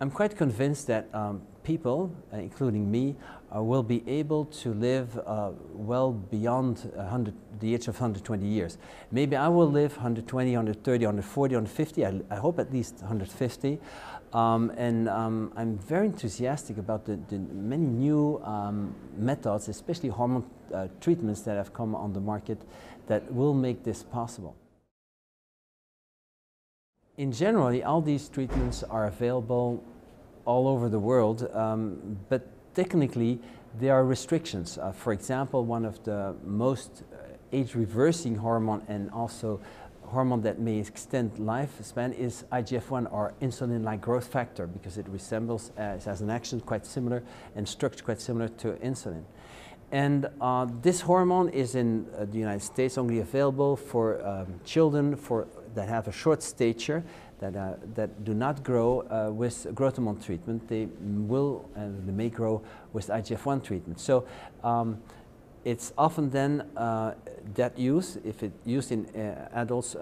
I'm quite convinced that people, including me, will be able to live well beyond the age of 120 years. Maybe I will live 120, 130, 140, 150, I hope at least 150. I'm very enthusiastic about the many new methods, especially hormone treatments that have come on the market that will make this possible. In general, all these treatments are available all over the world, but technically there are restrictions. For example, one of the most age-reversing hormone and also hormone that may extend lifespan is IGF-1, or insulin-like growth factor, because it resembles, it has an action quite similar and structure quite similar to insulin. And this hormone is in the United States only available for children that have a short stature, that do not grow with growth hormone treatment. They will and they may grow with IGF-1 treatment. So it's often then that use, if it's used in adults,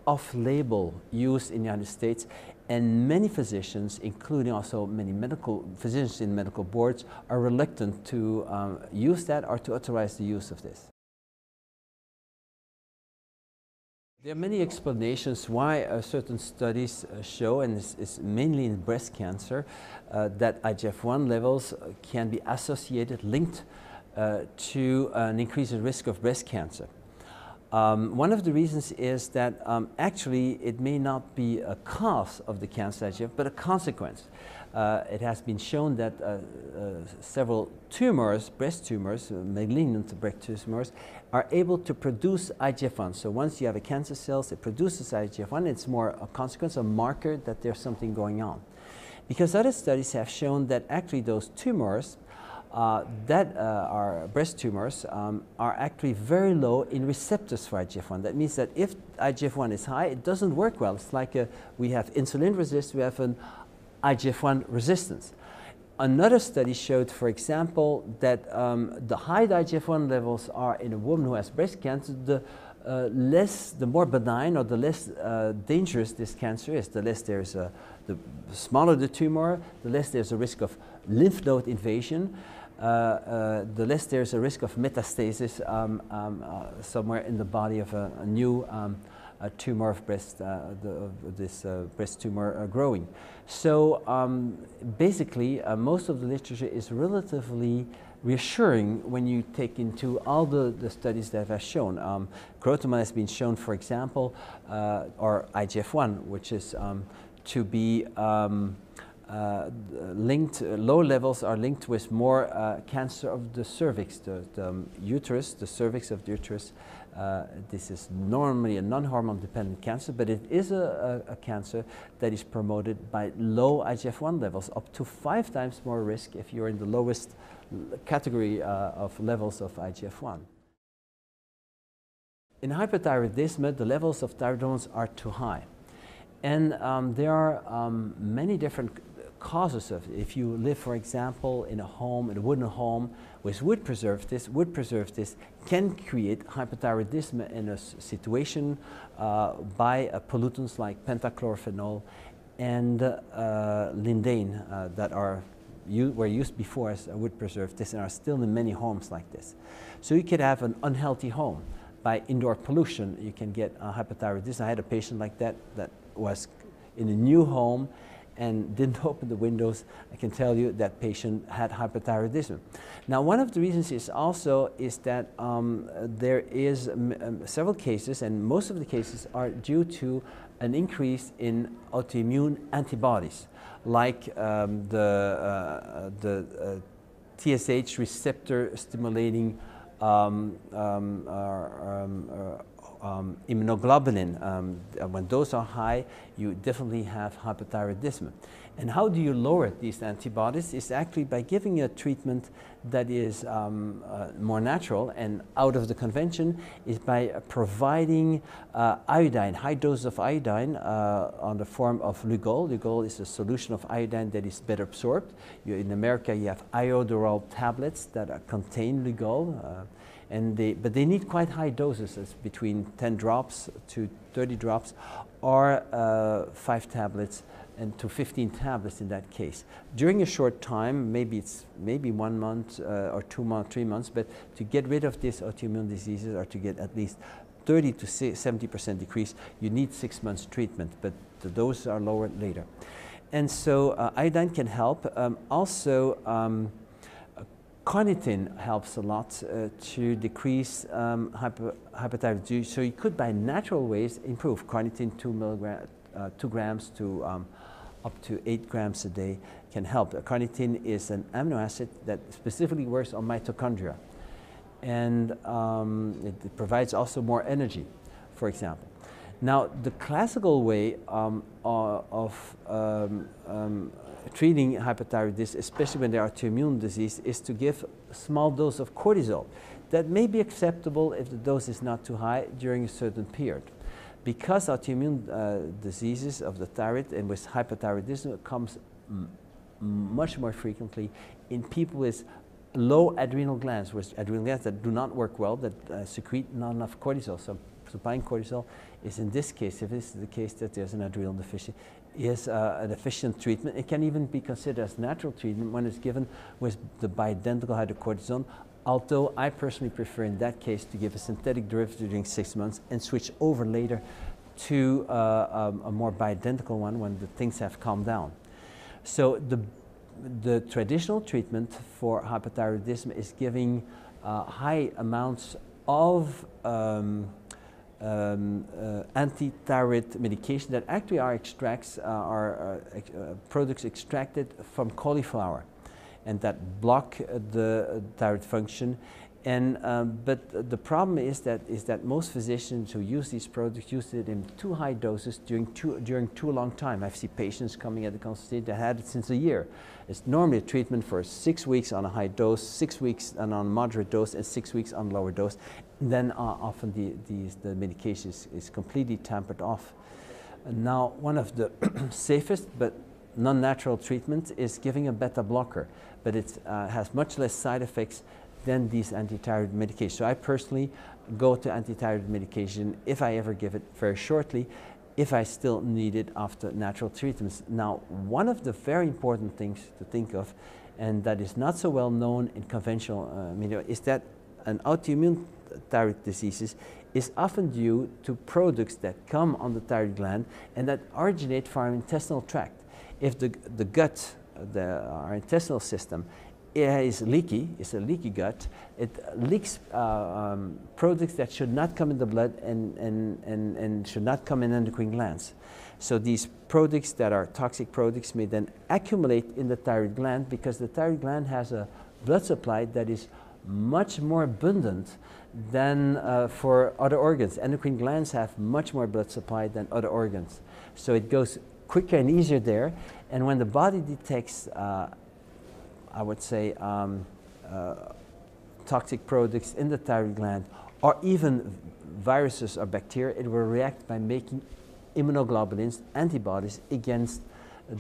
off-label use in the United States, and many physicians, including also many medical physicians in medical boards, are reluctant to use that or to authorize the use of this. There are many explanations why certain studies show, and it's mainly in breast cancer, that IGF-1 levels can be associated, linked to an increased risk of breast cancer. One of the reasons is that actually it may not be a cause of the cancer, but a consequence. It has been shown that several tumors, breast tumors, malignant breast tumors, are able to produce IGF-1. So once you have a cancer cells, it produces IGF-1. It's more a consequence, a marker that there's something going on. Because other studies have shown that actually those tumors that are breast tumors are actually very low in receptors for IGF-1. That means that if IGF-1 is high, it doesn't work well. It's like we have insulin resistance, we have an IGF-1 resistance. Another study showed, for example, that the high IGF-1 levels are in a woman who has breast cancer, the more benign or the less dangerous this cancer is. The less there's the smaller the tumor, the less there's a risk of lymph node invasion, the less there's a risk of metastasis somewhere in the body of a new tumor of breast, this breast tumor growing. So basically, most of the literature is relatively reassuring when you take into all the studies that have shown. Growth hormone has been shown, for example, or IGF-1, which is to be linked, low levels are linked with more cancer of the cervix, the uterus, the cervix of the uterus. This is normally a non-hormone dependent cancer, but it is a cancer that is promoted by low IGF-1 levels, up to 5 times more risk if you're in the lowest category of levels of IGF-1. In hyperthyroidism, the levels of thyroid hormones are too high. And there are many different causes of it. If you live, for example, in a home, in a wooden home with wood preservatives can create hyperthyroidism in a situation by pollutants like pentachlorophenol and lindane that were used before as wood preservatives and are still in many homes like this. So you could have an unhealthy home. By indoor pollution, you can get hyperthyroidism. I had a patient like that was in a new home and didn't open the windows. I can tell you that patient had hyperthyroidism. Now, one of the reasons is that there is several cases, and most of the cases are due to an increase in autoimmune antibodies, like the TSH receptor stimulating immunoglobulin. When those are high, you definitely have hyperthyroidism. And how do you lower these antibodies? It's actually by giving a treatment that is more natural and out of the convention, is by providing iodine, high dose of iodine on the form of Lugol. Lugol is a solution of iodine that is better absorbed. In America, you have iodoral tablets that contain Lugol. But they need quite high doses, it's between 10 drops to 30 drops, or 5 tablets and to 15 tablets in that case. During a short time, maybe 1 month or 2 months, 3 months, but to get rid of these autoimmune diseases, or to get at least 30 to 70% decrease, you need 6 months treatment, but the doses are lowered later. And so iodine can help. Carnitine helps a lot to decrease hypothyroidism. So you could, by natural ways, improve carnitine. 2 grams to up to 8 grams a day can help. Carnitine is an amino acid that specifically works on mitochondria, and it provides also more energy, for example. Now, the classical way of treating hypothyroidism, especially when there are autoimmune disease, is to give a small dose of cortisol. That may be acceptable if the dose is not too high during a certain period. Because autoimmune diseases of the thyroid and with hypothyroidism comes much more frequently in people with low adrenal glands, with adrenal glands that do not work well, that secrete not enough cortisol. So supplying cortisol is, in this case, if this is the case that there's an adrenal deficiency, is an efficient treatment. It can even be considered as natural treatment when it's given with the bioidentical hydrocortisone, although I personally prefer in that case to give a synthetic derivative during 6 months and switch over later to a more bioidentical one when the things have calmed down. So the traditional treatment for hypothyroidism is giving high amounts of anti-thyroid medication that actually are products extracted from cauliflower, and that block the thyroid function. And but the problem is that most physicians who use these products use it in too high doses during too long time. I've seen patients coming at the consultation that had it since a year. It's normally a treatment for 6 weeks on a high dose, 6 weeks on a moderate dose, and 6 weeks on lower dose. And then often the medication is completely tampered off. And now, one of the safest but non-natural treatments is giving a beta blocker, but it has much less side effects than these anti-thyroid medications. So I personally go to anti-thyroid medication if I ever give it very shortly, if I still need it after natural treatments. Now, one of the very important things to think of, and that is not so well known in conventional media, is that an autoimmune thyroid diseases is often due to products that come on the thyroid gland and that originate from our intestinal tract. If the gut, our intestinal system, is leaky, it's a leaky gut, it leaks products that should not come in the blood and should not come in endocrine glands. So these products that are toxic products may then accumulate in the thyroid gland, because the thyroid gland has a blood supply that is much more abundant than for other organs. Endocrine glands have much more blood supply than other organs. So it goes quicker and easier there, and when the body detects I would say toxic products in the thyroid gland, or even viruses or bacteria, it will react by making immunoglobulins, antibodies against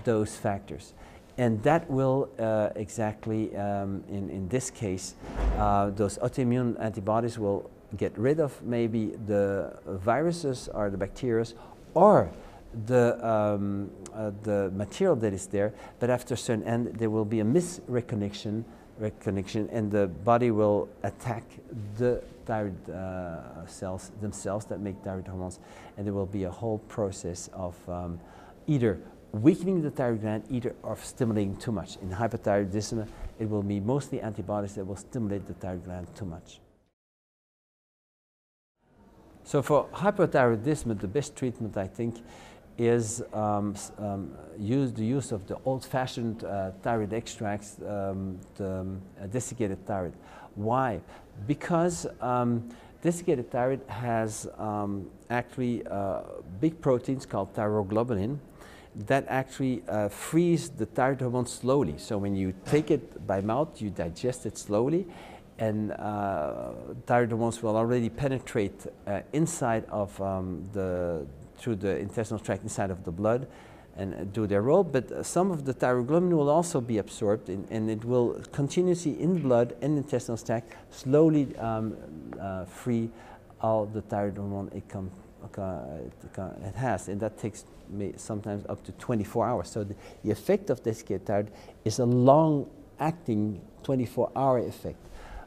those factors. And that will exactly, in this case, those autoimmune antibodies will get rid of maybe the viruses or the bacteria or the material that is there, but after a certain end there will be a misrecognition, and the body will attack the thyroid cells themselves that make thyroid hormones, and there will be a whole process of either weakening the thyroid gland, either of stimulating too much. In hypothyroidism, it will be mostly antibodies that will stimulate the thyroid gland too much. So for hypothyroidism, the best treatment, I think, is the use of the old-fashioned thyroid extracts, the desiccated thyroid. Why? Because desiccated thyroid has actually big proteins called thyroglobulin that actually freeze the thyroid hormone slowly. So when you take it by mouth, you digest it slowly, and thyroid hormones will already penetrate inside of through the intestinal tract, inside of the blood, and do their role, but some of the thyroglobulin will also be absorbed, and it will continuously in the blood and intestinal tract slowly free all the thyroid hormone it has, and that takes sometimes up to 24 hours. So the effect of desiccated thyroid is a long-acting 24-hour effect.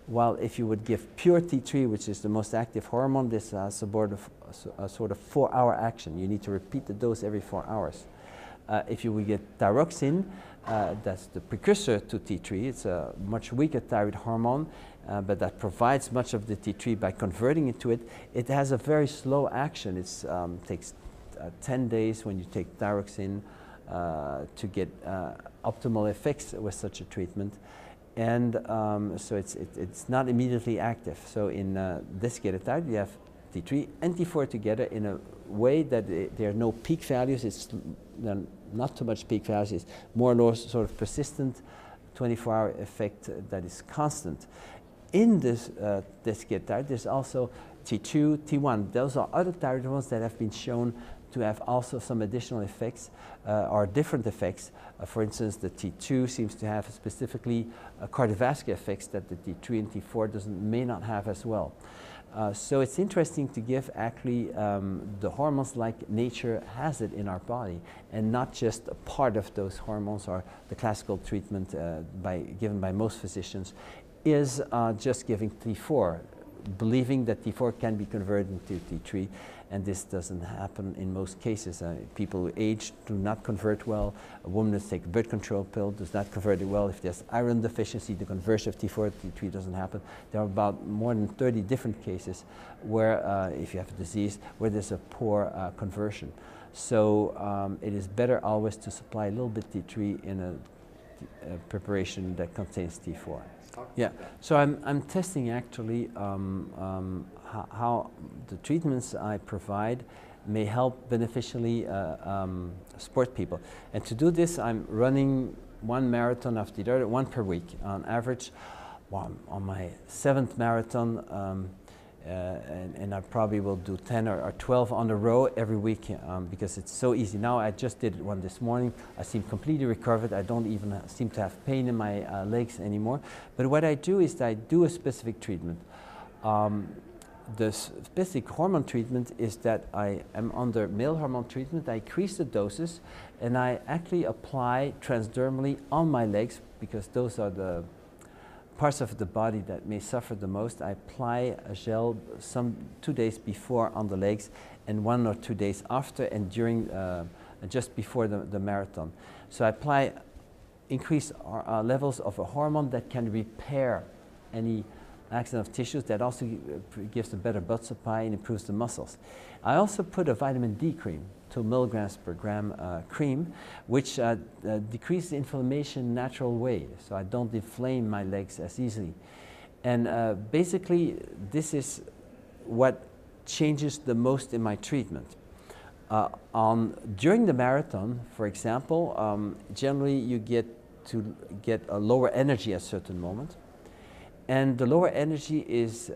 While if you would give pure T3, which is the most active hormone, this has a sort of 4-hour action. You need to repeat the dose every 4 hours. If you would get thyroxine, that's the precursor to T3. It's a much weaker thyroid hormone, but that provides much of the T3 by converting it to it. It has a very slow action. It takes 10 days when you take thyroxine to get optimal effects with such a treatment. And so it's not immediately active. So in desiccated thyroid, you have T3 and T4 together in a way that there are no peak values. It's not too much peak values. It's more or less sort of persistent 24-hour effect that is constant. In this desiccated thyroid, there's also T2, T1. Those are other thyroid hormones that have been shown to have also some additional effects or different effects. For instance, the T2 seems to have specifically cardiovascular effects that the T3 and T4 may not have as well. So it's interesting to give actually the hormones like nature has it in our body, and not just a part of those hormones, or the classical treatment given by most physicians is just giving T4, believing that T4 can be converted into T3, and this doesn't happen in most cases. People who age do not convert well. A woman that takes a birth control pill does not convert it well. If there's iron deficiency, the conversion of T4 to T3 doesn't happen. There are about more than 30 different cases where, if you have a disease, where there's a poor conversion. So it is better always to supply a little bit T3 in a preparation that contains T4. Yeah, so I'm testing actually how the treatments I provide may help beneficially sport people. And to do this, I'm running one marathon after the other, one per week on average. Well, on my 7th marathon, and I probably will do 10 or 12 on the row every week because it's so easy. Now I just did one this morning. I seem completely recovered. I don't even seem to have pain in my legs anymore. But what I do is I do a specific treatment. The specific hormone treatment is that I am under male hormone treatment. I increase the doses, and I actually apply transdermally on my legs, because those are the parts of the body that may suffer the most. I apply a gel 2 days before on the legs, and 1 or 2 days after, and during just before the marathon. So I apply increased levels of a hormone that can repair any accident of tissues, that also gives a better blood supply and improves the muscles. I also put a vitamin D cream, 2 milligrams per gram cream, which decreases inflammation in a natural way, so I don't inflame my legs as easily. And basically, this is what changes the most in my treatment. During the marathon, for example, generally you get a lower energy at a certain moment. And the lower energy is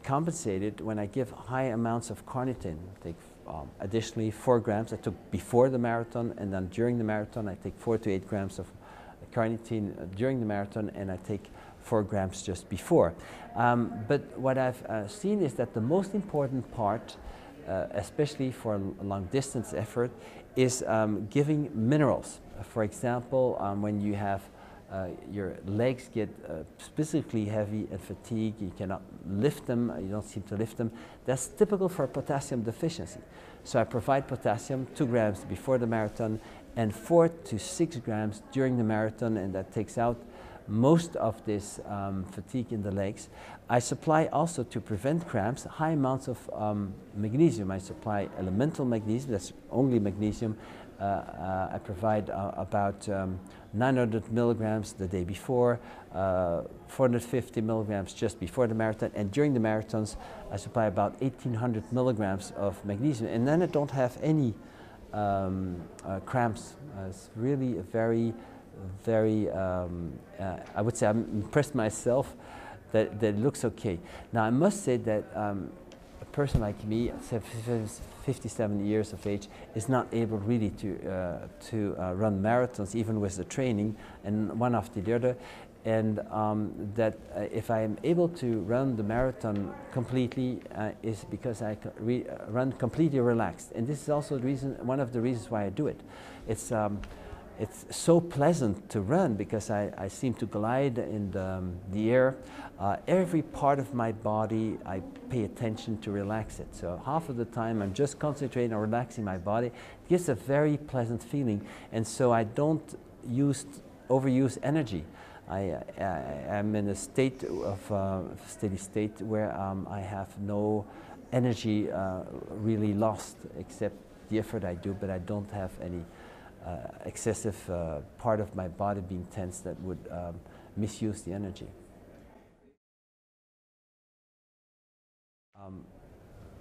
compensated when I give high amounts of carnitine. I take additionally 4 grams. I took before the marathon, and then during the marathon I take 4 to 8 grams of carnitine during the marathon, and I take 4 grams just before. But what I've seen is that the most important part, especially for a long distance effort, is giving minerals. For example, when you have your legs get specifically heavy and fatigued, you cannot lift them, you don't seem to lift them. That's typical for potassium deficiency. So I provide potassium 2 grams before the marathon and 4 to 6 grams during the marathon, and that takes out most of this fatigue in the legs. I supply also, to prevent cramps, high amounts of magnesium. I supply elemental magnesium, that's only magnesium. I provide about 900 milligrams the day before, 450 milligrams just before the marathon, and during the marathons I supply about 1800 milligrams of magnesium, and then I don't have any cramps. It's really a very, I would say I'm impressed myself that it looks okay. Now I must say that a person like me, 57 years of age, is not able really to run marathons, even with the training, and one after the other. And that if I am able to run the marathon completely is because I run completely relaxed. And this is also the reason, one of the reasons why I do it. It's so pleasant to run because I seem to glide in the air. Every part of my body, I pay attention to relax it. So half of the time I'm just concentrating on relaxing my body. It gives a very pleasant feeling, and so I don't overuse energy. I am in a state of steady state where I have no energy really lost, except the effort I do, but I don't have any excessive part of my body being tense that would misuse the energy.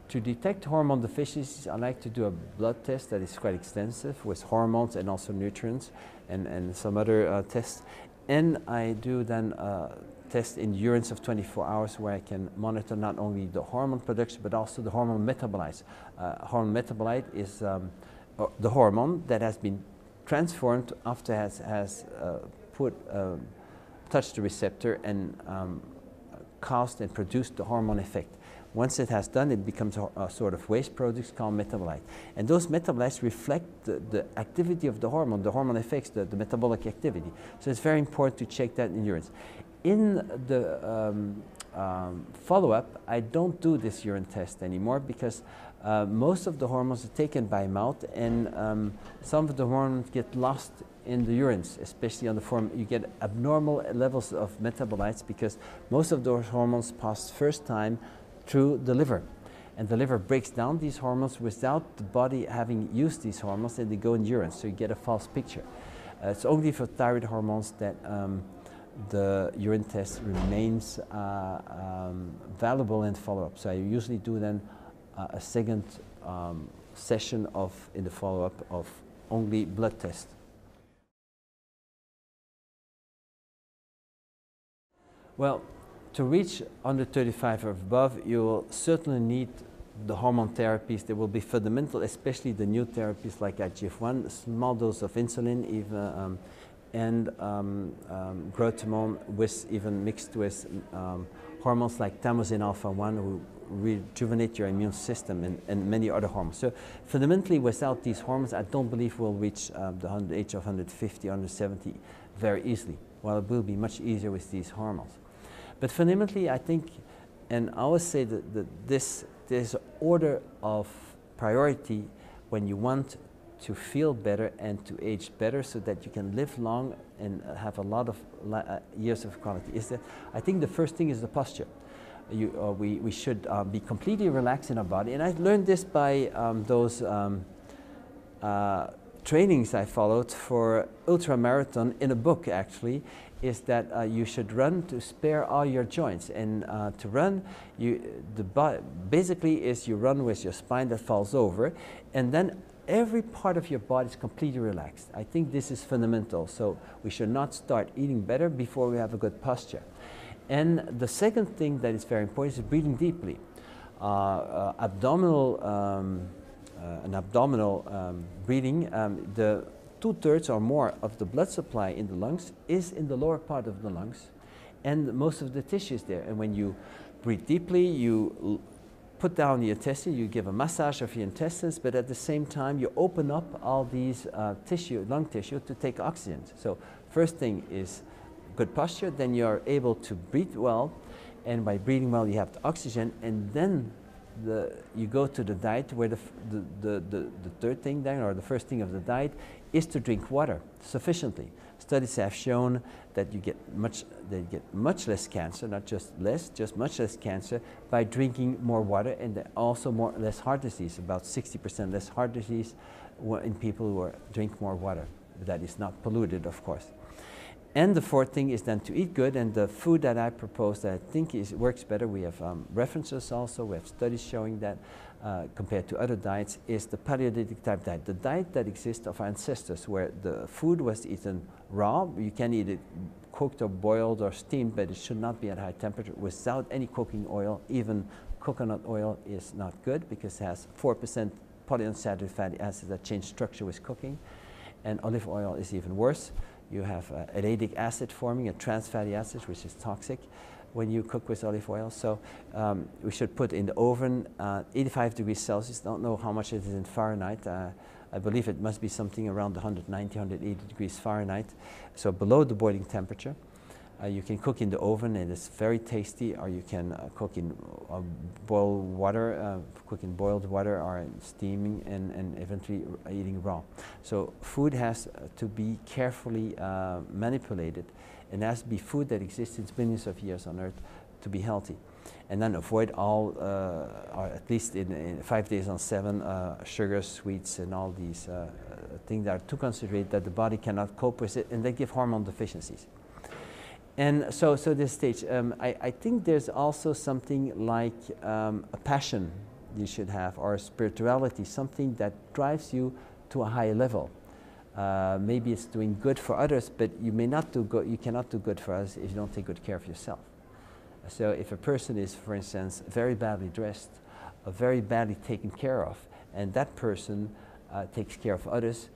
To detect hormone deficiencies, I like to do a blood test that is quite extensive with hormones and also nutrients and some other tests. And I do then test in urines of 24 hours where I can monitor not only the hormone production but also the hormone metabolites. Hormone metabolite is the hormone that has been transformed after it has touched the receptor and caused and produced the hormone effect. Once it has done, it becomes a sort of waste product called metabolite. And those metabolites reflect the activity of the hormone effects, the metabolic activity. So it's very important to check that in urines. In the follow-up, I don't do this urine test anymore because most of the hormones are taken by mouth, and some of the hormones get lost in the urines, especially on the form. You get abnormal levels of metabolites because most of those hormones pass first time through the liver, and the liver breaks down these hormones without the body having used these hormones, and they go in urine, so you get a false picture. It's only for thyroid hormones that the urine test remains valuable in follow-up. So I usually do then a second session in the follow-up of only blood test. Well, to reach under 35 or above, you will certainly need the hormone therapies. They will be fundamental, especially the new therapies like IGF-1, a small dose of insulin, even, and growth hormone, even mixed with hormones like thymosin alpha-1, who rejuvenate your immune system, and many other hormones. So fundamentally, without these hormones, I don't believe we'll reach the age of 150, 170 very easily. Well, it will be much easier with these hormones. But fundamentally, I think, and I always say that there's an order of priority when you want to feel better and to age better so that you can live long and have a lot of years of quality. I think the first thing is the posture. We should be completely relaxed in our body. And I learned this by those trainings I followed for ultramarathon in a book, actually, is that you should run to spare all your joints. And to run, basically is you run with your spine that falls over, and then every part of your body is completely relaxed. I think this is fundamental. So we should not start eating better before we have a good posture. And the second thing that is very important is breathing deeply. Abdominal breathing, the 2/3 or more of the blood supply in the lungs is in the lower part of the lungs, and most of the tissue is there. And when you breathe deeply, you put down the intestine, you give a massage of your intestines, but at the same time you open up all these lung tissue to take oxygen. So first thing is good posture, then you're able to breathe well, and by breathing well you have the oxygen, and then you go to the diet, where the third thing then, or the first thing of the diet, is to drink water sufficiently. Studies have shown that you get much less cancer, not just less, just much less cancer by drinking more water, and also less heart disease, about 60% less heart disease in people who drink more water. That is not polluted, of course. And the fourth thing is then to eat good, and the food that I propose that I think works better, we have references also, we have studies showing that compared to other diets, is the Paleolithic type diet, the diet that exists of our ancestors, where the food was eaten raw. You can eat it cooked or boiled or steamed, but it should not be at high temperature without any cooking oil. Even coconut oil is not good because it has 4% polyunsaturated fatty acids that change structure with cooking, and olive oil is even worse. You have allylic acid forming, a trans fatty acid, which is toxic when you cook with olive oil. So we should put in the oven 85 degrees Celsius. Don't know how much it is in Fahrenheit. I believe it must be something around 190, 180 degrees Fahrenheit. So below the boiling temperature. You can cook in the oven and it's very tasty, or you can cook in boiled water, cook in boiled water or in steaming, and eventually eating raw. So food has to be carefully manipulated, and has to be food that exists since millions of years on Earth to be healthy. And then avoid all, or at least in 5 days on 7, sugars, sweets, and all these things that are too concentrated that the body cannot cope with it, and they give hormone deficiencies. And so this stage, I think there's also something like a passion you should have, or a spirituality, something that drives you to a higher level. Maybe it's doing good for others, but you cannot do good for others if you don't take good care of yourself. So if a person is, for instance, very badly dressed, or very badly taken care of, and that person takes care of others,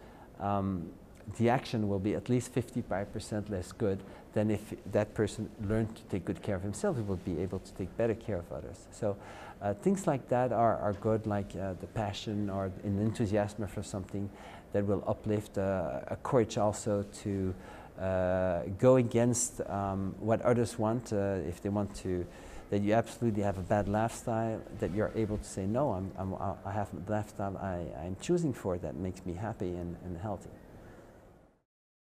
the action will be at least 55% less good than if that person learned to take good care of himself. He will be able to take better care of others. So things like that are good, like the passion or an enthusiasm for something that will uplift, a courage also to go against what others want. If they want to, that you absolutely have a bad lifestyle, that you're able to say, no, I have a lifestyle I'm choosing for that makes me happy and healthy.